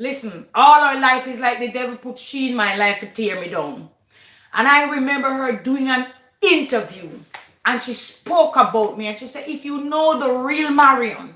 Listen, all her life is like the devil put she in my life to tear me down. And I remember her doing an interview and she spoke about me and she said, if you know the real Marion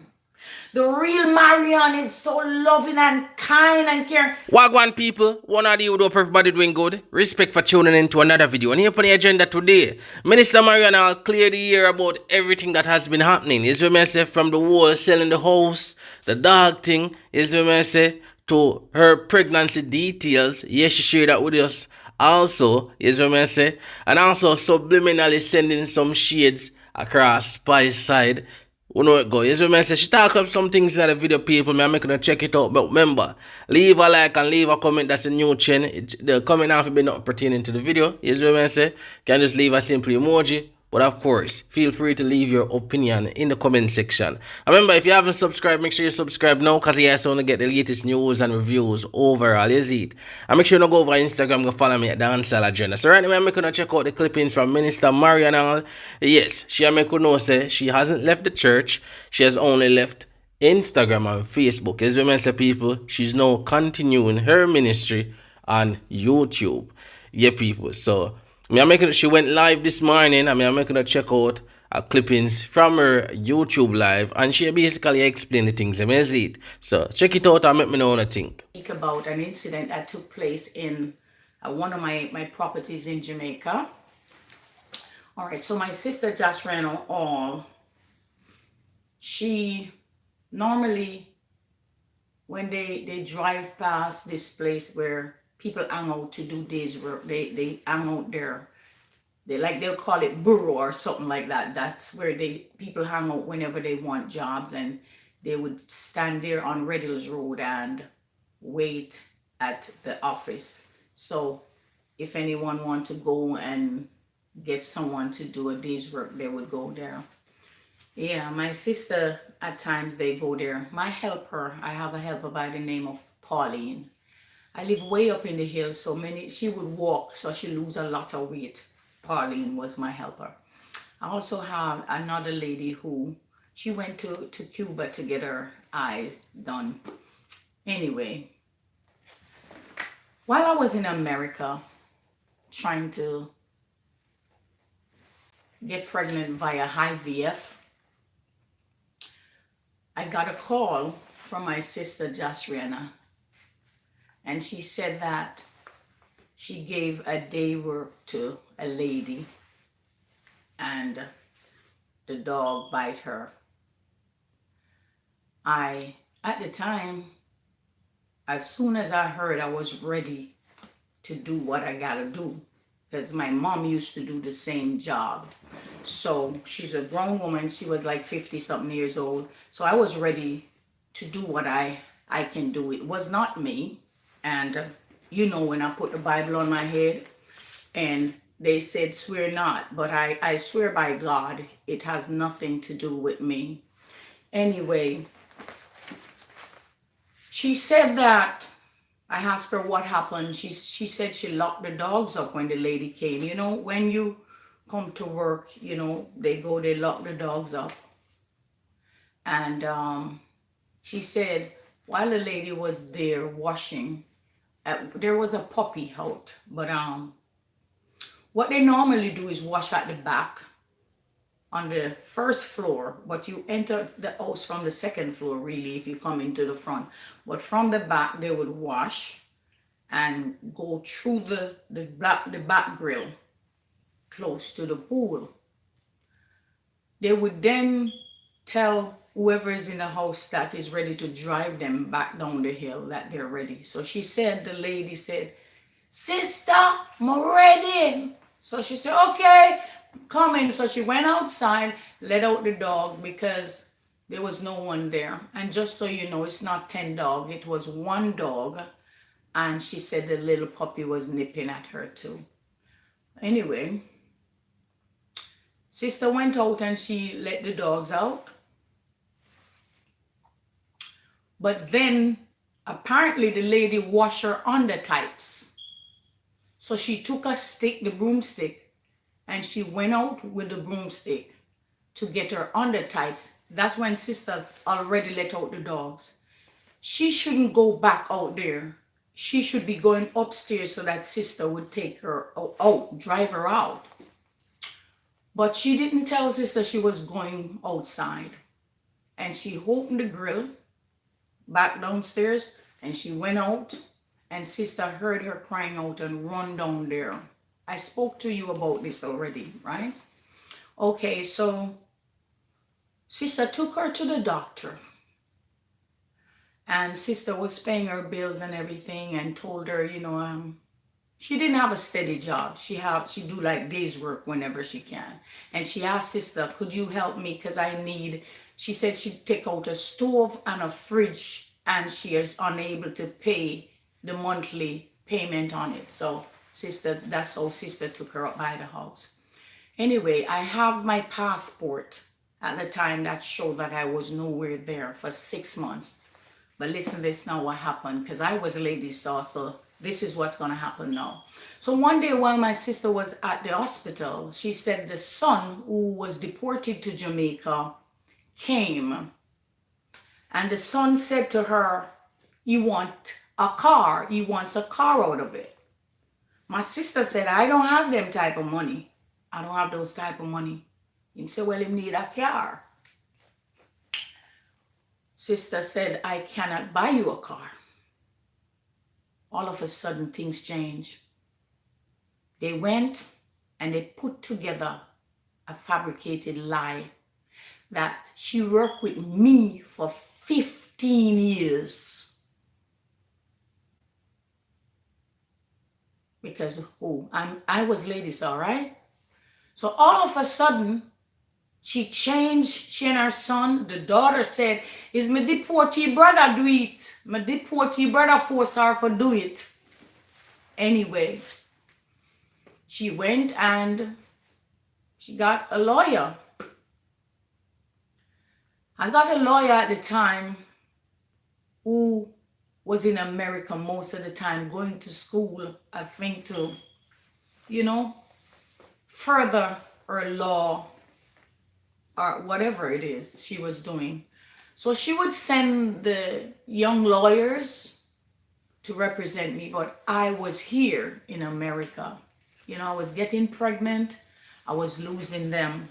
is so loving and kind and caring. Wagwan people, one of you hope everybody doing good. Respect for tuning in to another video. And here on the agenda today, Minister Marion will clear the air about everything that has been happening. Is what I say from the wall selling the house, the dog thing, is what I say to her pregnancy details. Yes, she shared that with us. Also, is what I say, and also subliminally sending some shades across Spice side. We know it go. Yes, when I say she talk up some things in the video, people. I'm making to check it out. But remember, leave a like and leave a comment. That's a new channel. The comment have to be not pertaining to the video. Yes, when I say, can just leave a simple emoji. But of course, feel free to leave your opinion in the comment section. And remember, if you haven't subscribed, make sure you subscribe now because you guys want to get the latest news and reviews overall. You see it. And make sure you go over Instagram, go follow me at the Ansala Agenda. So right now, I'm going to check out the clippings from Minister Marion. Yes, she make you know say she hasn't left the church. She has only left Instagram and Facebook. As women say, people, she's now continuing her ministry on YouTube. Yeah, people. So I'm making she went live this morning. I'm making her check out clippings from her YouTube live, and she basically explained the things. I see it. So check it out and let me know what I think. Speak about an incident that took place in one of my properties in Jamaica. All right, so my sister just ran all. She normally, when they drive past this place where people hang out to do days work, they hang out there. They'll call it burrow or something like that. That's where people hang out whenever they want jobs, and they would stand there on Red Hills Road and wait at the office. So if anyone want to go and get someone to do a day's work, they would go there. Yeah, my sister, at times they go there. My helper, I have a helper by the name of Pauline. I live way up in the hills, so she would walk, so she lose a lot of weight. Pauline was my helper. I also have another lady who, she went to Cuba to get her eyes done. Anyway, while I was in America trying to get pregnant via IVF, I got a call from my sister Jasriana, and she said that she gave a day work to a lady and the dog bite her. At the time, as soon as I heard, I was ready to do what I gotta do, because my mom used to do the same job. So she's a grown woman. She was like 50 something years old. So I was ready to do what I can do. It was not me. And when I put the Bible on my head and they said, swear not, but I swear by God, it has nothing to do with me. Anyway, she said that, I asked her what happened. She said she locked the dogs up when the lady came. When you come to work, they lock the dogs up. And she said, while the lady was there washing, there was a puppy out. But what they normally do is wash at the back on the first floor, but you enter the house from the second floor, really, if you come into the front. But from the back, they would wash and go through the back grill close to the pool. They would then tell whoever is in the house that is ready to drive them back down the hill that they're ready. So the lady said, sister, I'm ready. So she said, okay, come in. So she went outside, let out the dog because there was no one there. And just so you know, it's not 10 dogs, it was one dog. And she said the little puppy was nipping at her too. Anyway, sister went out and she let the dogs out. But then apparently the lady washed her under tights. So she took a stick, the broomstick, and she went out with the broomstick to get her under tights. That's when sister already let out the dogs. she shouldn't go back out there. She should be going upstairs so that sister would take her out, drive her out. But she didn't tell sister she was going outside. And she opened the grill back downstairs and she went out, and sister heard her crying out and run down there. I spoke to you about this already, right? Okay, so sister took her to the doctor. And sister was paying her bills and everything, and told her, she didn't have a steady job. She do like days work whenever she can. And she asked sister, could you help me? Because she said she'd take out a stove and a fridge, and she is unable to pay the monthly payment on it. So that's how sister took her up by the house. Anyway, I have my passport at the time that showed that I was nowhere there for 6 months. But listen to this now, what happened, because I was a lady saw, so this is what's going to happen now. So one day while my sister was at the hospital, she said the son who was deported to Jamaica came. And the son said to her, he wants a car. He wants a car out of it. My sister said, I don't have them type of money. I don't have those type of money. He said, well, he need a car. Sister said, I cannot buy you a car. All of a sudden, things change. They went and they put together a fabricated lie that she worked with me for 15 years. Because, I was ladies, all right? So all of a sudden, she changed, she and her son. The daughter said, is my deportee brother do it? My deportee brother force her to do it. Anyway, she went and she got a lawyer. I got a lawyer at the time who was in America most of the time, going to school, I think, to, further her law or whatever it is she was doing. So she would send the young lawyers to represent me, but I was here in America. I was getting pregnant. I was losing them.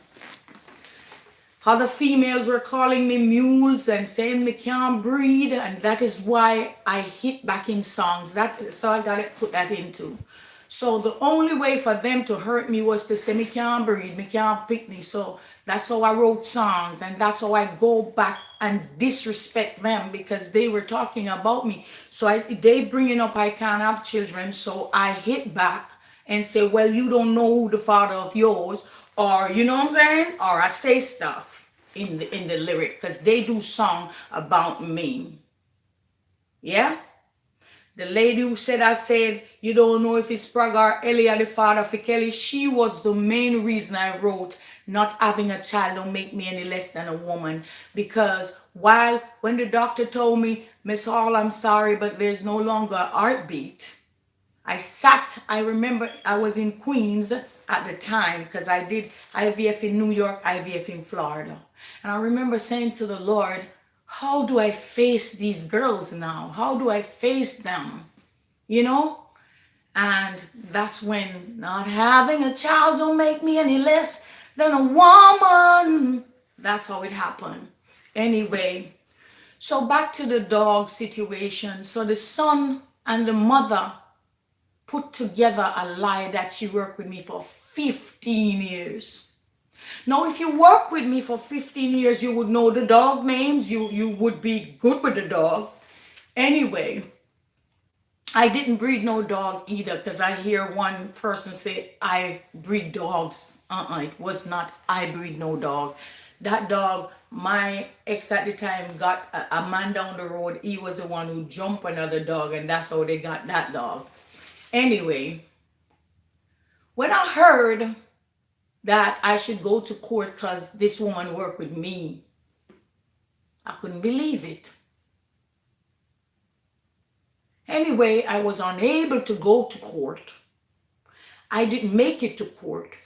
Other females were calling me mules and saying me can't breed, and that is why I hit back in songs. So I got to put that into. So the only way for them to hurt me was to say me can't breed, me can't pick me. So that's how I wrote songs, and that's how I go back and disrespect them, because they were talking about me. So they bringing up I can't have children, so I hit back and say, well, you don't know who the father of yours, or you know what I'm saying? Or I say stuff in the lyric, because they do song about me. Yeah? The lady who said, I said, you don't know if it's Sprague or Elia, the father for Kelly, she was the main reason I wrote, not having a child don't make me any less than a woman. Because when the doctor told me, Miss Hall, I'm sorry, but there's no longer a heartbeat. I remember I was in Queens at the time, because I did IVF in New York, IVF in Florida. And I remember saying to the Lord, how do I face these girls now? How do I face them? And that's when not having a child don't make me any less than a woman. That's how it happened. Anyway, so back to the dog situation. So the son and the mother put together a lie that she worked with me for 15 years. Now, if you work with me for 15 years, you would know the dog names. You would be good with the dog. Anyway, I didn't breed no dog either, because I hear one person say, I breed dogs. It was not, I breed no dog. That dog, my ex at the time got a man down the road. He was the one who jumped another dog, and that's how they got that dog. Anyway, when I heard that I should go to court because this woman worked with me, I couldn't believe it. Anyway, I was unable to go to court. I didn't make it to court.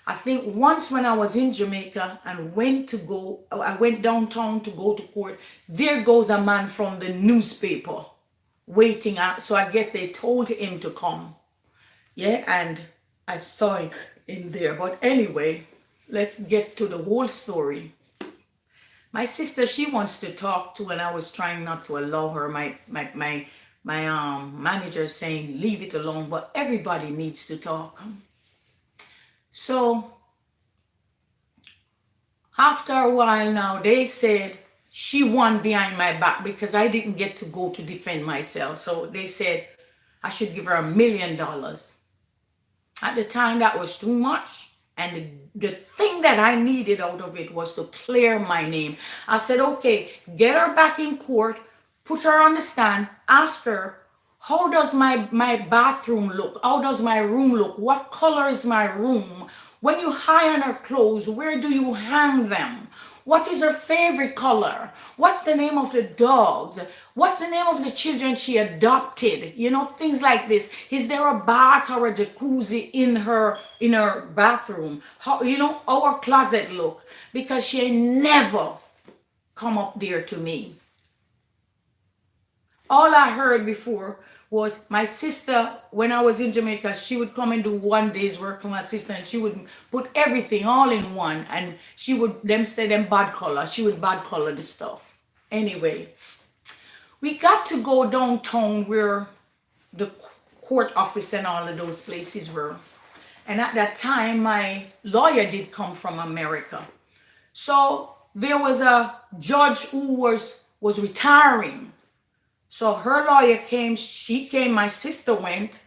I think once when I was in Jamaica and I went downtown to go to court, there goes a man from the newspaper waiting out. So I guess they told him to come. Yeah, and I saw him in there. But anyway, let's get to the whole story. My sister, she wants to talk to, and I was trying not to allow her. My manager saying leave it alone, but everybody needs to talk. So after a while now, they said she won behind my back because I didn't get to go to defend myself. So they said I should give her $1 million. At the time, that was too much. And the thing that I needed out of it was to clear my name. I said, okay, get her back in court, put her on the stand, ask her, how does my bathroom look? How does my room look? What color is my room? When you iron her clothes, where do you hang them? What is her favorite color? What's the name of the dogs? What's the name of the children she adopted? You know, things like this. Is there a bath or a jacuzzi in her bathroom? How, you know, how her closet look? Because she ain't never come up there to me. All I heard before was my sister, when I was in Jamaica, she would come and do 1 day's work for my sister, and she would put everything all in one, and she would, them say them bad color, she would bad color the stuff. Anyway, we got to go downtown where the court office and all of those places were. And at that time, my lawyer did come from America. So there was a judge who was retiring. So her lawyer came, she came, my sister went,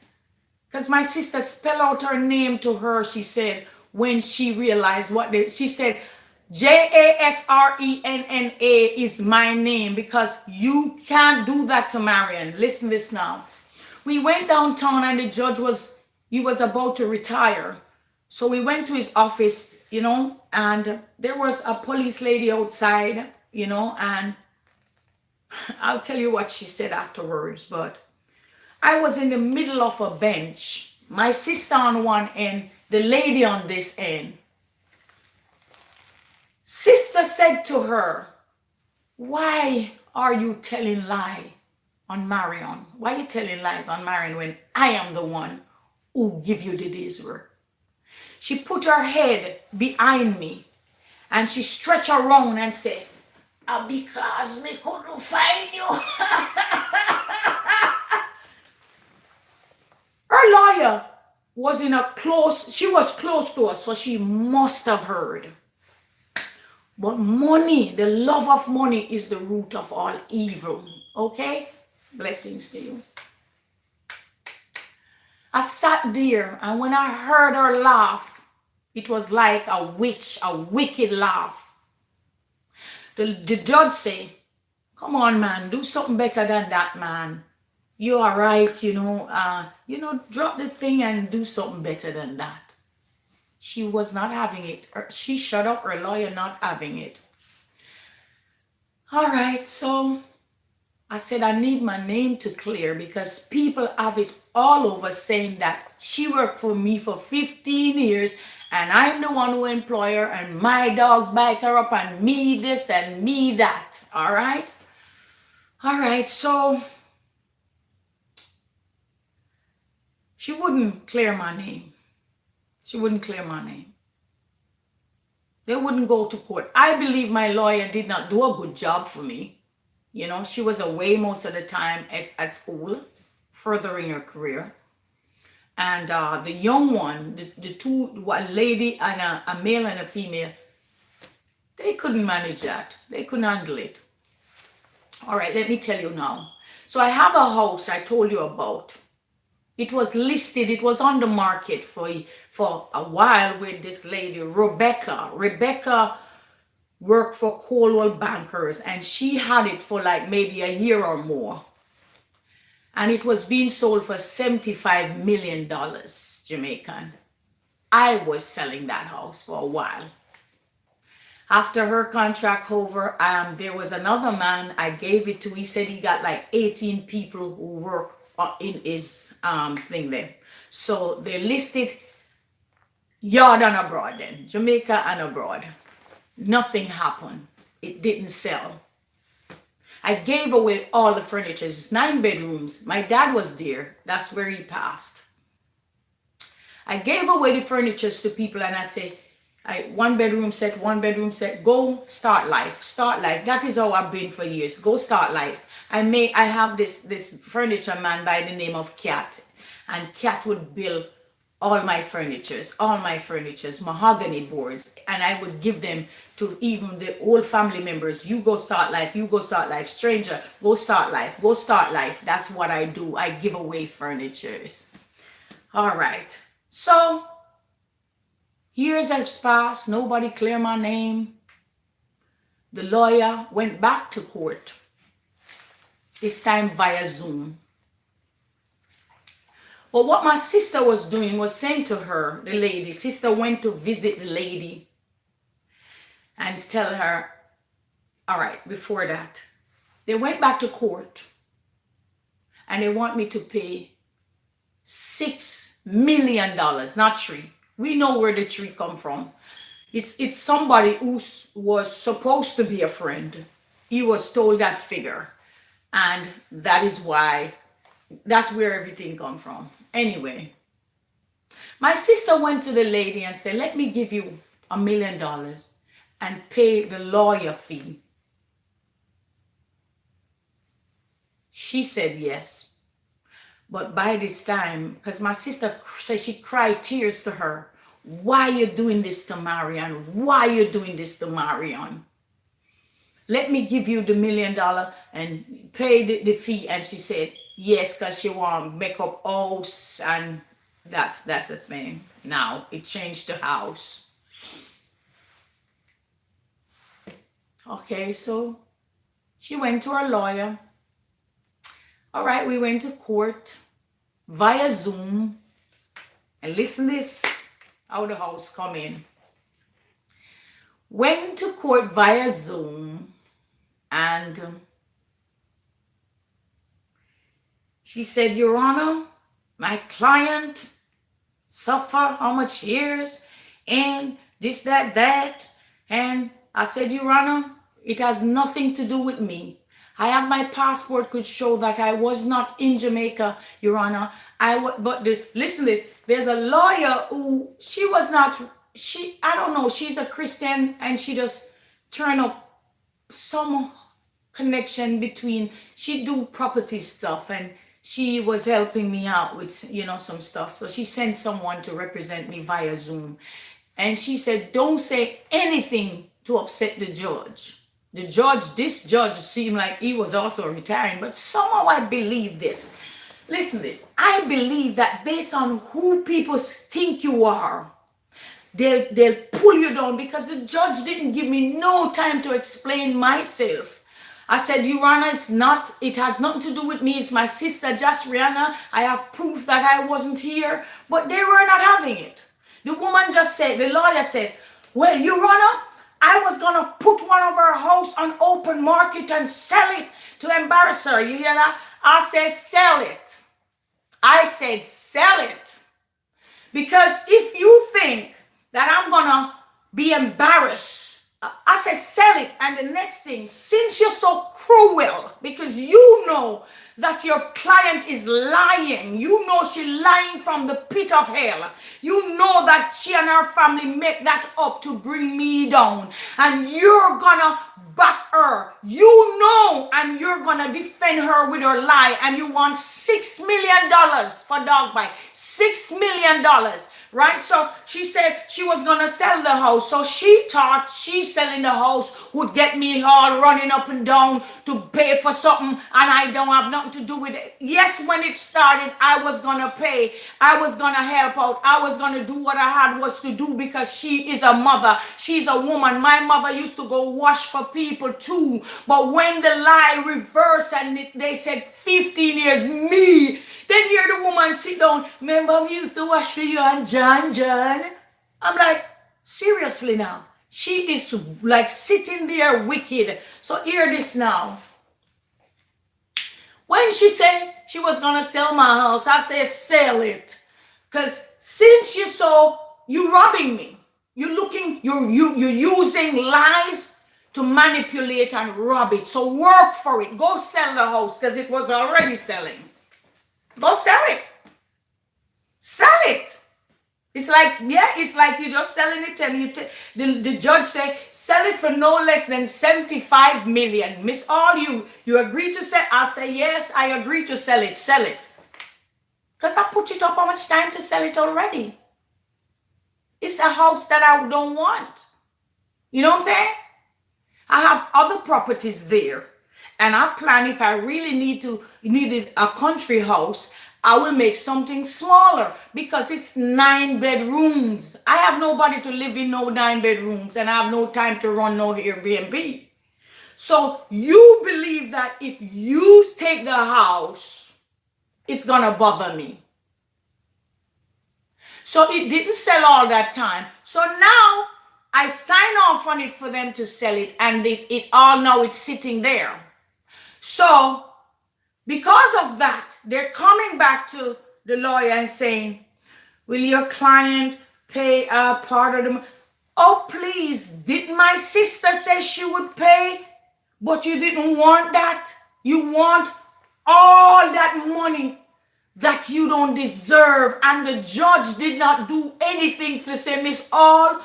because my sister spelled out her name to her, she said, when she realized she said, Jasrenna is my name, because you can't do that to Marion. Listen to this now. We went downtown and the judge he was about to retire. So we went to his office, you know, and there was a police lady outside, you know, and I'll tell you what she said afterwards, but I was in the middle of a bench, my sister on one end, the lady on this end. Sister said to her, why are you telling lies on Marion? Why are you telling lies on Marion when I am the one who give you the day's work? She put her head behind me and she stretched around and said, because we couldn't find you. Her lawyer was she was close to us, so she must have heard. But money, the love of money is the root of all evil. Okay? Blessings to you. I sat there, and when I heard her laugh, it was like a witch, a wicked laugh. The judge say, come on, man, do something better than that, man. You are right, you know, drop the thing and do something better than that. She was not having it. She shut up, her lawyer not having it. All right, so I said I need my name to clear because people have it all over saying that she worked for me for 15 years and I'm the one who employ her and my dogs bite her up and me this and me that. All right? All right, so she wouldn't clear my name. She wouldn't clear my name. They wouldn't go to court. I believe my lawyer did not do a good job for me. You know, she was away most of the time at school, furthering her career. And the young one, the two, a lady and a male and a female, they couldn't manage that. They couldn't handle it. All right, let me tell you now. So I have a house I told you about. It was listed, it was on the market for a while with this lady, Rebecca. Rebecca worked for Coldwell Bankers and she had it for like maybe a year or more. And it was being sold for $75 million Jamaican. I was selling that house for a while. After her contract over, there was another man I gave it to. He said he got like 18 people who work in his thing there. So they listed yard and abroad then. Jamaica and abroad. Nothing happened. It didn't sell. I gave away all the furniture. It's 9 bedrooms. My dad was there. That's where he passed. I gave away the furniture to people and I say, 1 bedroom set, go start life. Start life. That is how I've been for years. Go start life. I have this furniture man by the name of Cat. And Cat would build all my furnitures, mahogany boards, and I would give them to even the old family members. You go start life, stranger, go start life. That's what I do. I give away furnitures. All right. So years has passed, nobody clear my name. The lawyer went back to court, this time via Zoom. But what my sister was doing was saying to her, the lady, sister went to visit the lady and tell her, all right, before that, they went back to court and they want me to pay $6 million, not 3. We know where the 3 come from. It's somebody who was supposed to be a friend. He was told that figure. And that is why, that's where everything come from. Anyway, my sister went to the lady and said, let me give you $1 million and pay the lawyer fee. She said yes. But by this time, because my sister said she cried tears to her, why are you doing this to Marion? Why are you doing this to Marion? Let me give you the $1 million and pay the fee. And she said, yes, because she want to make up house, and that's the thing. Now it changed the house. Okay, so she went to her lawyer. All right, we went to court via Zoom. And listen this, how the house come in. Went to court via Zoom, and she said, Your Honor, my client suffer how much years and this, that. And I said, Your Honor, it has nothing to do with me. I have my passport could show that I was not in Jamaica, Your Honor. Listen to this. There's a lawyer who, I don't know, she's a Christian and she just turned up some connection between, she do property stuff and she was helping me out with, some stuff. So she sent someone to represent me via Zoom. And she said, don't say anything to upset the judge. This judge seemed like he was also retiring, but somehow I believe this. Listen to this. I believe that based on who people think you are, they'll pull you down, because the judge didn't give me no time to explain myself. I said, Your Honor, it has nothing to do with me. It's my sister, just Rihanna. I have proof that I wasn't here. But they were not having it. The lawyer said, well, Your Honor, I was going to put one of her house on open market and sell it to embarrass her. You hear that? I said, sell it. I said, sell it. Because if you think that I'm going to be embarrassed, I said, sell it. And the next thing, since you're so cruel, because you know that your client is lying, you know she's lying from the pit of hell, you know that she and her family make that up to bring me down, and you're gonna back her, and you're gonna defend her with her lie, and you want $6 million for dog bite. $6 million. Right? So she said she was going to sell the house. So she thought she selling the house would get me all running up and down to pay for something, and I don't have nothing to do with it. Yes, when it started, I was going to pay. I was going to help out. I was going to do what I had was to do, because she is a mother. She's a woman. My mother used to go wash for people too. But when the lie reversed and they said 15 years, me, then hear the woman sit down. Remember, we used to wash for you and John. I'm like, seriously now? She is like sitting there wicked. So hear this now. When she said she was going to sell my house, I said, sell it. Because since you're so you're robbing me. You're using lies to manipulate and rob it. So work for it. Go sell the house because it was already selling. Go sell it. Sell it. It's like, yeah, it's like you're just selling it and the judge say, sell it for no less than 75 million. Miss All, you agree to sell? I say, yes, I agree to sell it. Sell it. Because I put it up how much time to sell it already. It's a house that I don't want. You know what I'm saying? I have other properties there. And I plan if I really needed a country house, I will make something smaller because it's 9 bedrooms. I have nobody to live in no 9 bedrooms and I have no time to run no Airbnb. So you believe that if you take the house, it's gonna bother me. So it didn't sell all that time. So now I sign off on it for them to sell it and it all now it's sitting there. So because of that, they're coming back to the lawyer and saying, will your client pay a part of the... Oh, please, didn't my sister say she would pay? But you didn't want that. You want all that money that you don't deserve. And the judge did not do anything to say, Miss All,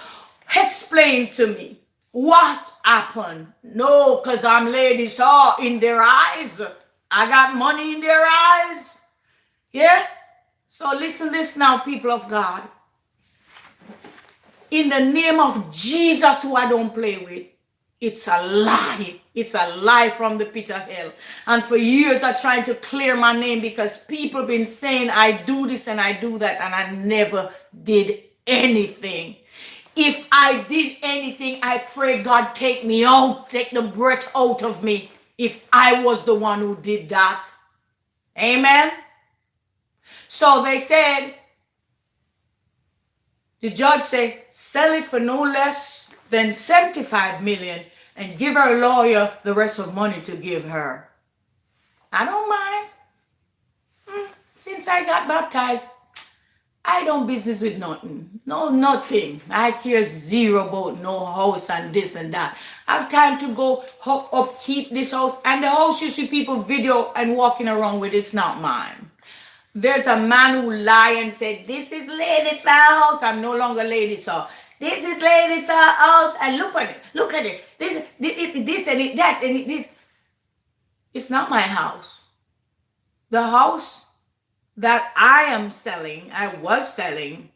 explain to me what happened. No, because I'm Lady Saw in their eyes. I got money in their eyes. Yeah? So listen this now, people of God. In the name of Jesus, who I don't play with, it's a lie. It's a lie from the pit of hell. And for years I tried to clear my name because people been saying I do this and I do that and I never did anything. If I did anything, I pray God take me out, take the breath out of me if I was the one who did that. Amen. So they said, the judge said, sell it for no less than 75 million and give her lawyer the rest of money to give her. I don't mind. Since I got baptized, I don't business with nothing. No, nothing. I care zero about no house and this and that. I have time to go upkeep this house. And the house you see people video and walking around with, it's not mine. There's a man who lied and said, this is Lady Saw house. I'm no longer Lady Saw. This is Lady Saw house. And look at it. Look at it. This and it, that and it. It's not my house. The house that I was selling,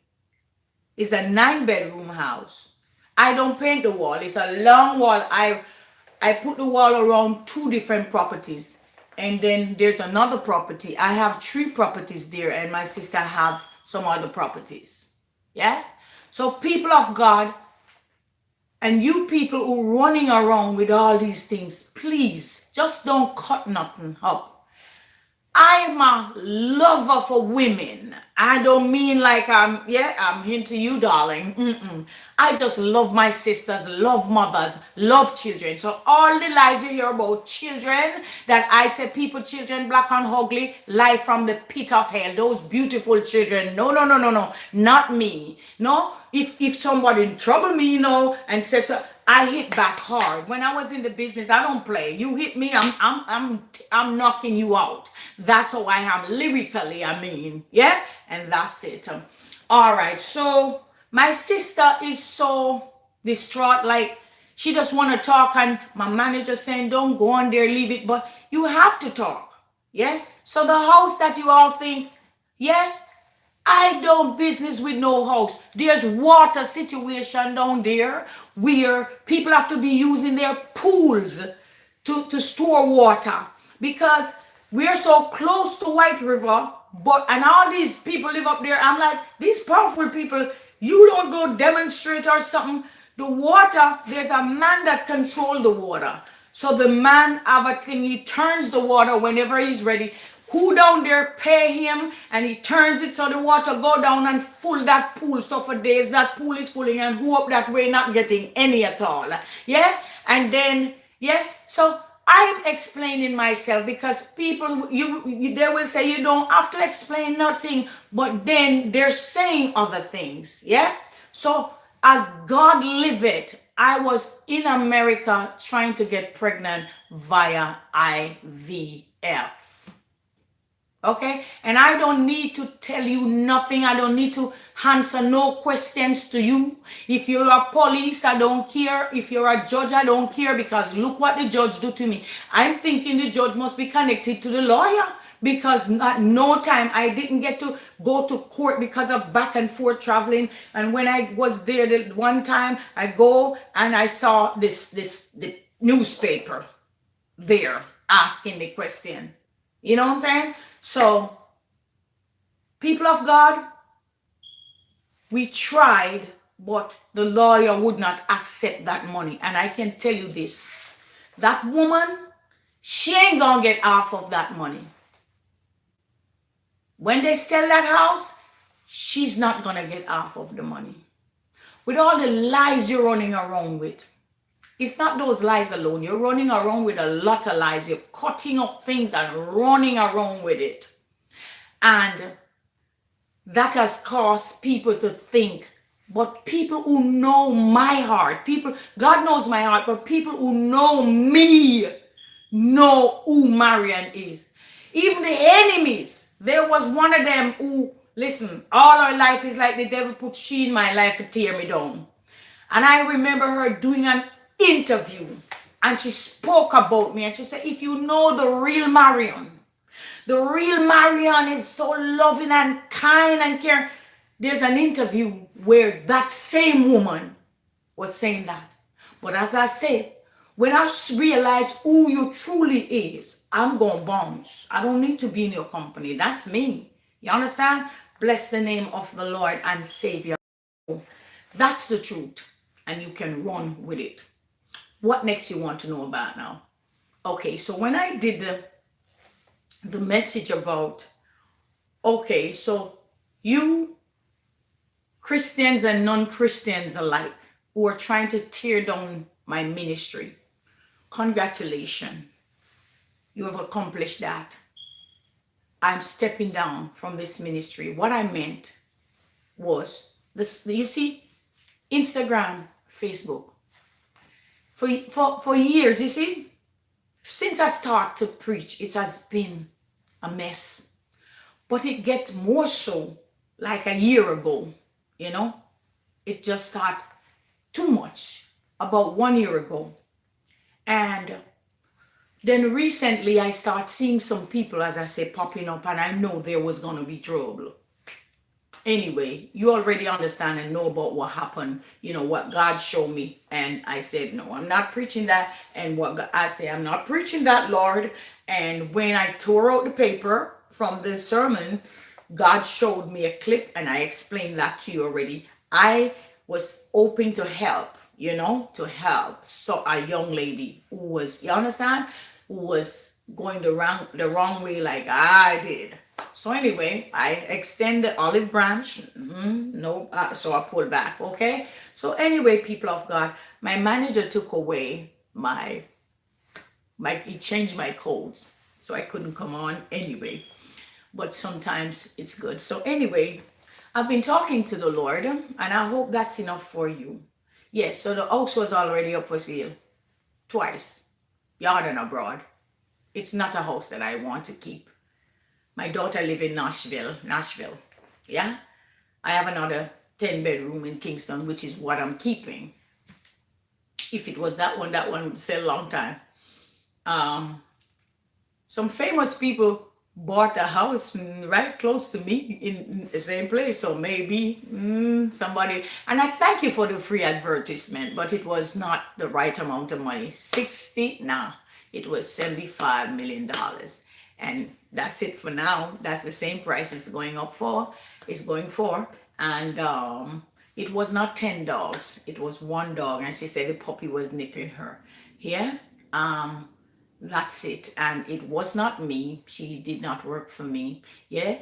is a 9-bedroom house. I don't paint the wall. It's a long wall. I put the wall around 2 different properties. And then there's another property. I have 3 properties there and my sister have some other properties. Yes? So people of God, and you people who running around with all these things, please, just don't cut nothing up. I'm a lover for women. I don't mean like I'm into you, darling. I just love my sisters, love mothers, love children. So all the lies you hear about children, that I say people, children, black and ugly, lie from the pit of hell. Those beautiful children. No, not me. No, if somebody trouble me, and says so, I hit back hard. When I was in the business, I don't play. You hit me, I'm knocking you out. That's how I am lyrically, yeah? And that's it. All right, so my sister is so distraught, like she just want to talk, and my manager saying, don't go on there, leave it, but you have to talk, yeah? So the house that you all think, yeah, I don't business with no house. There's water situation down there where people have to be using their pools to store water because we're so close to White River, and all these people live up there. I'm like, these powerful people, you don't go demonstrate or something. The water, there's a man that controls the water. So the man have a thing, he turns the water whenever he's ready. Who down there pay him and he turns it so the water go down and full that pool. So for days that pool is filling and who up that way not getting any at all. Yeah. And then, yeah. So I'm explaining myself because people, they will say you don't have to explain nothing, but then they're saying other things. Yeah. So as God liveth, I was in America trying to get pregnant via IVF. Okay? And I don't need to tell you nothing. I don't need to answer no questions to you. If you're a police, I don't care. If you're a judge, I don't care, because look what the judge do to me. I'm thinking the judge must be connected to the lawyer, because at no time I didn't get to go to court because of back and forth traveling. And when I was there the one time, I go and I saw the newspaper there asking the question. You know what I'm saying? So, people of God, we tried, but the lawyer would not accept that money. And I can tell you this, that woman, she ain't gonna get half of that money. When they sell that house, she's not gonna get half of the money. With all the lies you're running around with, it's not those lies alone. You're running around with a lot of lies. You're cutting up things and running around with it. And that has caused people to think. But people who know my heart, God knows my heart, but people who know me know who Marion is. Even the enemies. There was one of them who, listen, all her life is like the devil put she in my life to tear me down. And I remember her doing an interview, and she spoke about me, and she said, if you know the real Marion is so loving and kind and caring. There's an interview where that same woman was saying that. But as I said, when I realize who you truly is, I'm going to bounce. I don't need to be in your company. That's me. You understand? Bless the name of the Lord and Savior. That's the truth. And you can run with it. What next you want to know about now? Okay, so when I did the message about, okay, so you Christians and non-Christians alike who are trying to tear down my ministry, congratulations. You have accomplished that. I'm stepping down from this ministry. What I meant was this, you see, Instagram, Facebook. For years, you see, since I started to preach, it has been a mess. But it gets more so like a year ago, you know. It just started too much about 1 year ago. And then recently I start seeing some people, as I say, popping up, and I know there was going to be trouble. Anyway, you already understand and know about what happened, you know, what God showed me. And I said, no, I'm not preaching that. And I say, I'm not preaching that, Lord. And when I tore out the paper from the sermon, God showed me a clip, and I explained that to you already. I was open to help, you know, to help. So a young lady who was, you understand, who was going the wrong way like I did. So anyway, I extend the olive branch. So I pulled back. Okay. So anyway, people of God, my manager took away he changed my codes, so I couldn't come on anyway. But sometimes it's good. So anyway, I've been talking to the Lord, and I hope that's enough for you. Yes. So the house was already up for sale twice, yard and abroad. It's not a house that I want to keep. My daughter lives in Nashville. Yeah. I have another 10-bedroom in Kingston, which is what I'm keeping. If it was that one would sell a long time. Some famous people bought a house right close to me in the same place. So maybe somebody, and I thank you for the free advertisement, but it was not the right amount of money. It was $75 million. And that's it for now. That's the same price it's going for. And it was not 10 dogs. It was one dog. And she said the puppy was nipping her. Yeah. That's it. And it was not me. She did not work for me. Yeah.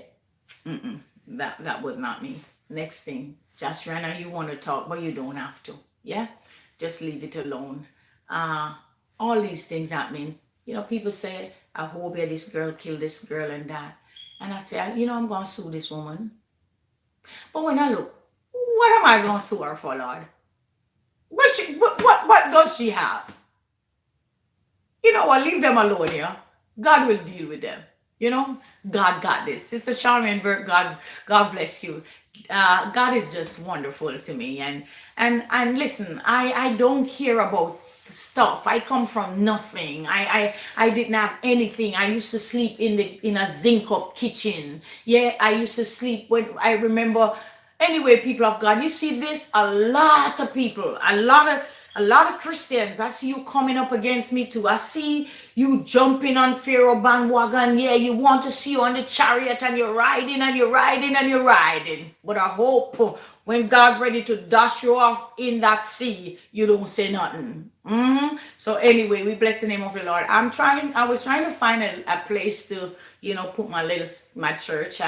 That was not me. Next thing. Josh Renner, you want to talk, but you don't have to. Yeah. Just leave it alone. All these things happening. You know, people say, I hope this girl killed this girl and that. And I say, you know, I'm going to sue this woman. But when I look, What am I going to sue her for, Lord? What does she have? You know what? Leave them alone, yeah? God will deal with them. You know, God got this. Sister Charmaine Burke, God bless you. God is just wonderful to me, and listen, I don't care about stuff. I come from nothing. I didn't have anything. I used to sleep in a zinc up kitchen. Yeah, I used to sleep when I remember. Anyway, people of God, you see this, a lot of people, a lot of Christians. I see you coming up against me too. I see you jumping on Pharaoh bandwagon. Yeah, you want to see you on the chariot and you're riding and you're riding and you're riding. But I hope when God ready to dash you off in that sea, you don't say nothing. So anyway, we bless the name of the Lord. I was trying to find a place to, put my church.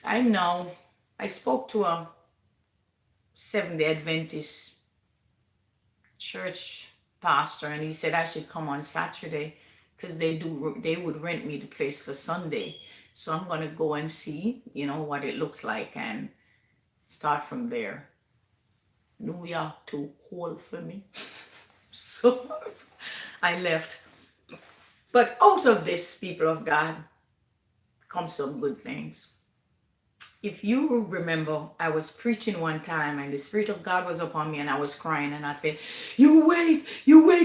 I know I spoke to a Seventh-day Adventist church pastor, and he said I should come on Saturday because they would rent me the place for Sunday. So I'm gonna go and see, what it looks like and start from there. New York too cold for me. So I left. But out of this, people of God, come some good things. If you remember, I was preaching one time and the Spirit of God was upon me and I was crying and I said, you wait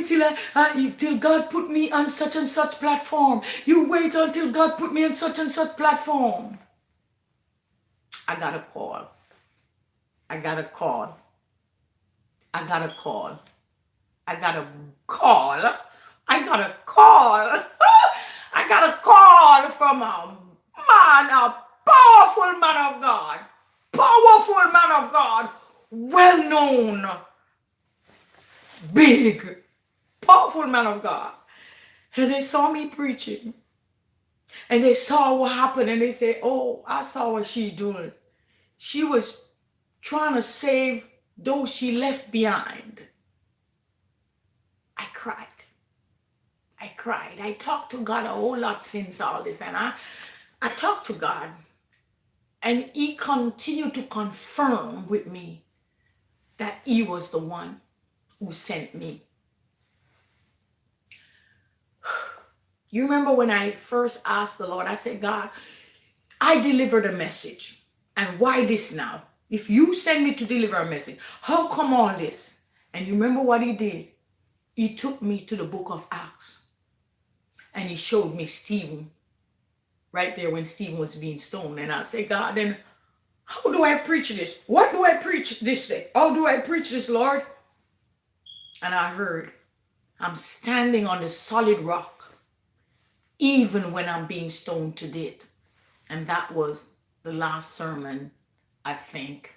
till God put me on such and such platform. You wait until God put me on such and such platform. I got a call. I got a call from a man, a powerful man of God, well known, big, powerful man of God. And they saw me preaching. And they saw what happened and they said, oh, I saw what she doing. She was trying to save those she left behind. I cried. I talked to God a whole lot since all this. And I talked to God. And he continued to confirm with me that he was the one who sent me. You remember when I first asked the Lord, I said, God, I delivered a message. And why this now? If you send me to deliver a message, how come all this? And you remember what he did? He took me to the book of Acts. And he showed me Stephen. Right there when Stephen was being stoned. And I said, God, then how do I preach this? What do I preach this day? How do I preach this, Lord? And I heard, I'm standing on the solid rock, even when I'm being stoned to death. And that was the last sermon I think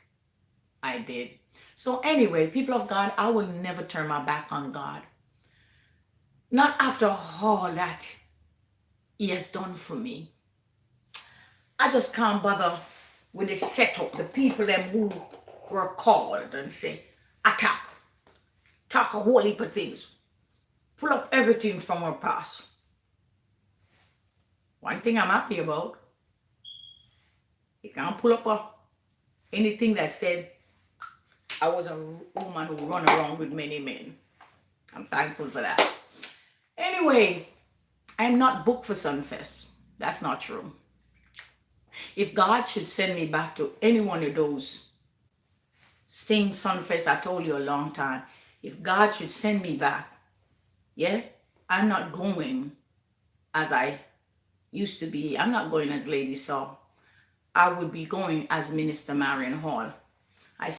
I did. So anyway, people of God, I will never turn my back on God. Not after all that he has done for me. I just can't bother with the setup, the people them who were called and say, attack, talk a whole heap of things, pull up everything from our past. One thing I'm happy about, you can't pull up anything that said I was a woman who run around with many men. I'm thankful for that. Anyway, I'm not booked for Sunfest. That's not true. If God should send me back to any one of those Sting Sunfest, I told you a long time, if God should send me back, yeah, I'm not going as I used to be. I'm not going as Lady Saw. I would be going as Minister Marion Hall.